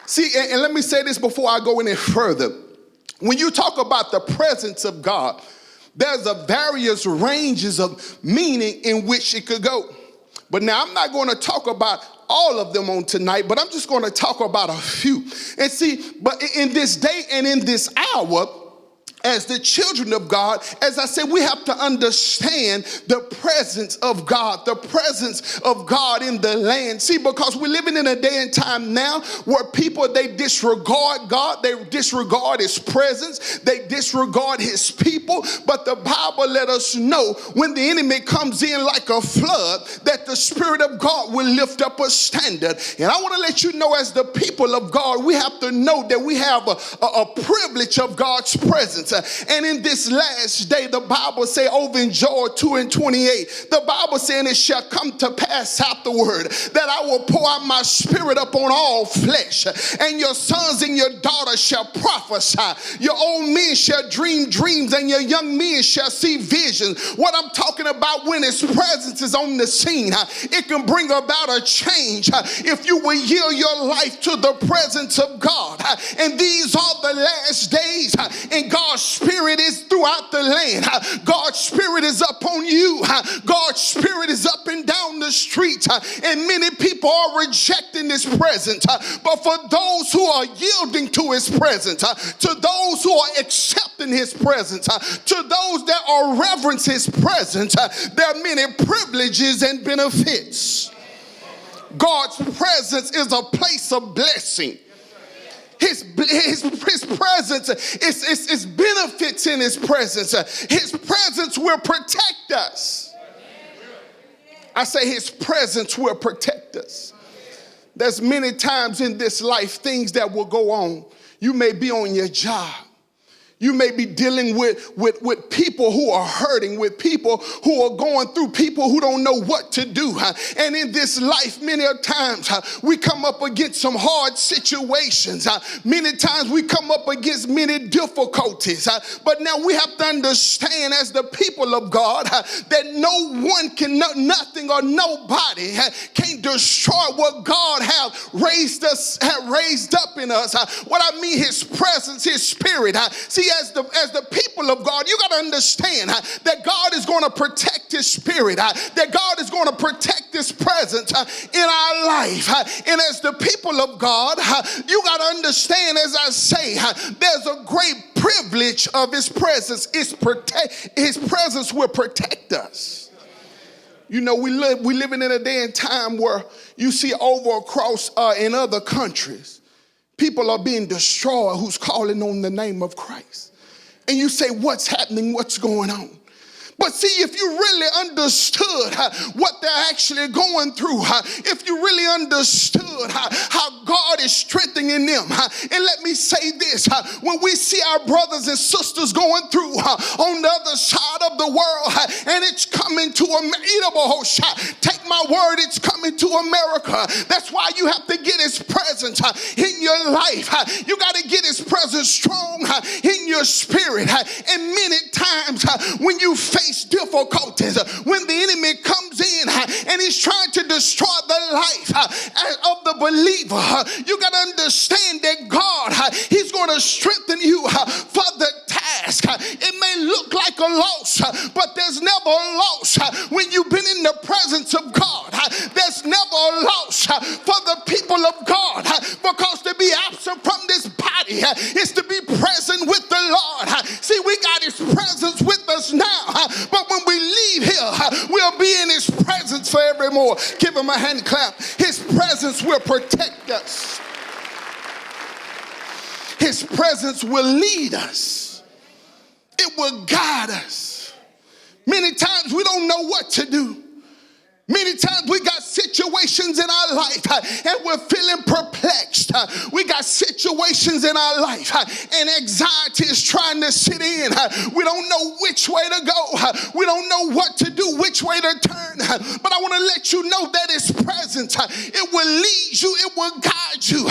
See, and let me say this before I go any further. When you talk about the presence of God, there's a various ranges of meaning in which it could go. But now I'm not going to talk about all of them on tonight, but I'm just going to talk about a few. And see, but in this day and in this hour, as the children of God, as I said, we have to understand the presence of God, the presence of God in the land. See, because we're living in a day and time now where people, they disregard God, they disregard his presence, they disregard his people. But the Bible let us know when the enemy comes in like a flood, that the Spirit of God will lift up a standard. And I want to let you know, as the people of God, we have to know that we have a privilege of God's presence. And in this last day, the Bible say over in Joel 2:28, the Bible saying it shall come to pass afterward that I will pour out my spirit upon all flesh, and your sons and your daughters shall prophesy. Your old men shall dream dreams, and your young men shall see visions. What I'm talking about, when his presence is on the scene, it can bring about a change if you will yield your life to the presence of God. And these are the last days, and God's Spirit is throughout the land. God's Spirit is upon you. God's Spirit is up and down the streets, and many people are rejecting his presence. But for those who are yielding to his presence, to those who are accepting his presence, to those that are reverence his presence, there are many privileges and benefits. God's presence is a place of blessing. His presence is benefits in his presence. His presence will protect us. I say his presence will protect us. There's many times in this life things that will go on. You may be on your job. You may be dealing with people who are hurting, with people who are going through, people who don't know what to do. And in this life, many times we come up against some hard situations. Many times we come up against many difficulties. But now we have to understand, as the people of God, that no one can, nothing or nobody can destroy what God have raised up in us. What I mean, his presence, his spirit. See, as the people of God, you got to understand that God is going to protect his spirit, that God is going to protect his presence in our life. And as the people of God, you got to understand, as I say, there's a great privilege of his presence. His presence will protect us. You know, we living in a day and time where you see over across in other countries, people are being destroyed who's calling on the name of Christ. And you say, what's happening? What's going on? But see, if you really understood what they're actually going through, if you really understood how God is strengthening them, and let me say this, when we see our brothers and sisters going through on the other side of the world, and it's coming to America, take my word, it's coming to America. That's why you have to get his presence in your life. You got to get his presence strong in your spirit. And many times when you face difficulties, when the enemy comes in and he's trying to destroy the life of the believer, you got to understand that God, he's going to strengthen you for the task. It may look like a loss, but there's never a loss when you've been in the presence of God. There's never a loss for the people of God, because to be absent from this body is to be present with the Lord. See, we got his presence with us now, but when we leave here, we'll be in his presence forevermore. Give him a hand clap. His presence will protect us. His presence will lead us. It will guide us. Many times we don't know what to do. Many times we got situations in our life and we're feeling perplexed. We got situations in our life and anxiety is trying to sit in. We don't know which way to go. We don't know what to do, which way to turn. But I want to let you know that his presence, it will lead you, it will guide you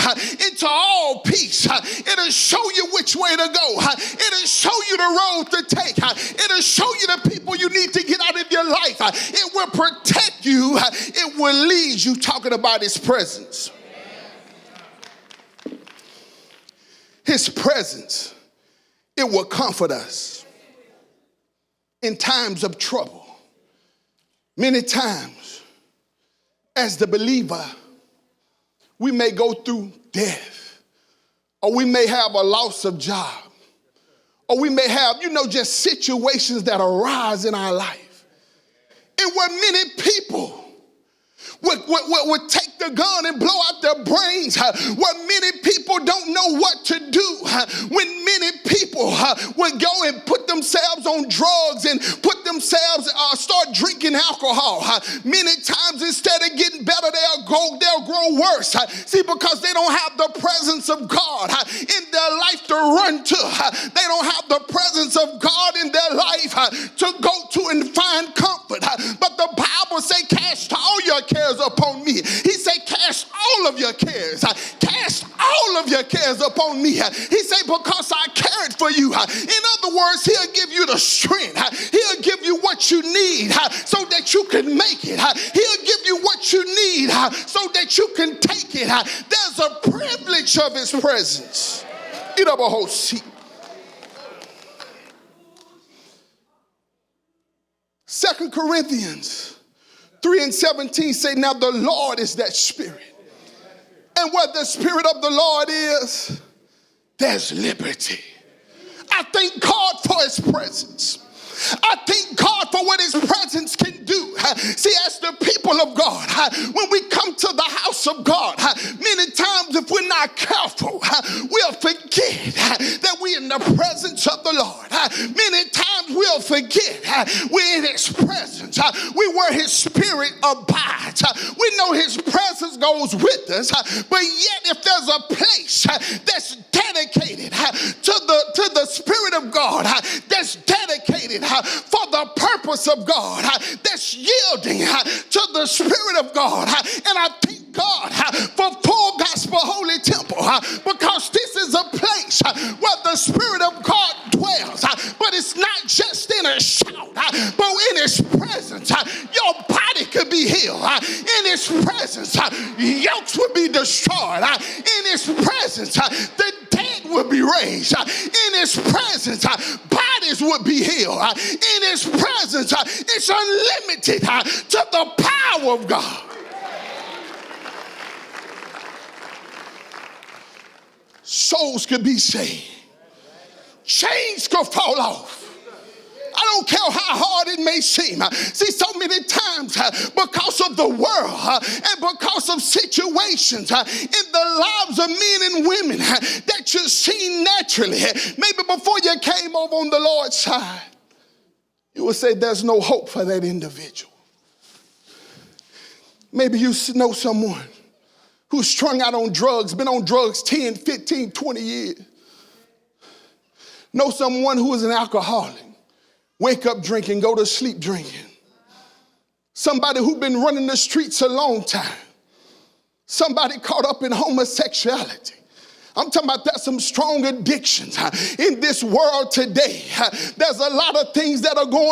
into all peace. It'll show you which way to go. It'll show you the road to take. It'll show you the people you need to get out of your life. It will protect you, it will lead you. Talking about his presence. his presence, it will comfort us in times of trouble. Many times, as the believer, we may go through death, or we may have a loss of job, or we may have, just situations that arise in our life. And where many people would take the gun and blow out their brains, where many people don't know what to do, when many people would go and put themselves on drugs and put themselves, start drinking alcohol. Many times instead of getting better, they'll grow worse. See, because they don't have the presence of God in their life to run to. They don't have the presence of God in their life to go to and find comfort. But the Bible say, cast all your cares upon me. He said, cast all of your cares. Cast all of your cares upon me. He said, because I cared for you. In other words, he'll give you the strength. He'll give you what you need so that you can make it. He'll give you what you need so that you can take it. There's a privilege of his presence. Eat up a whole seat. 2 Corinthians 3:17 say, now the Lord is that spirit. And where the spirit of the Lord is, there's liberty. I thank God for his presence. I thank God for what his presence can do. See, as the people of God, when we come to the house of God, many times if we're not careful, we'll forget that we're in the presence of the Lord. Many times we'll forget we're in his presence. We where his spirit abides. We know his presence goes with us, but yet if there's a place that's dedicated to the spirit of God, that's dedicated for the purpose of God, that's yielding to the spirit of God. And I thank God for Full Gospel Holy Temple, because this is a place where the spirit of God dwells. But it's not just in a shout, but in his presence your body could be healed. In his presence yokes would be destroyed. In his presence the dead would be raised. In his presence bodies would be healed. In his presence it's unlimited to the power of God. Souls could be saved. Chains could fall off. I don't care how hard it may seem. See, so many times because of the world and because of situations in the lives of men and women that you've seen naturally, maybe before you came over on the Lord's side, you would say there's no hope for that individual. Maybe you know someone who's strung out on drugs, been on drugs 10, 15, 20 years. Know someone who is an alcoholic. Wake up drinking, go to sleep drinking. Somebody who's been running the streets a long time. Somebody caught up in homosexuality. I'm talking about there's some strong addictions in this world today. There's a lot of things that are going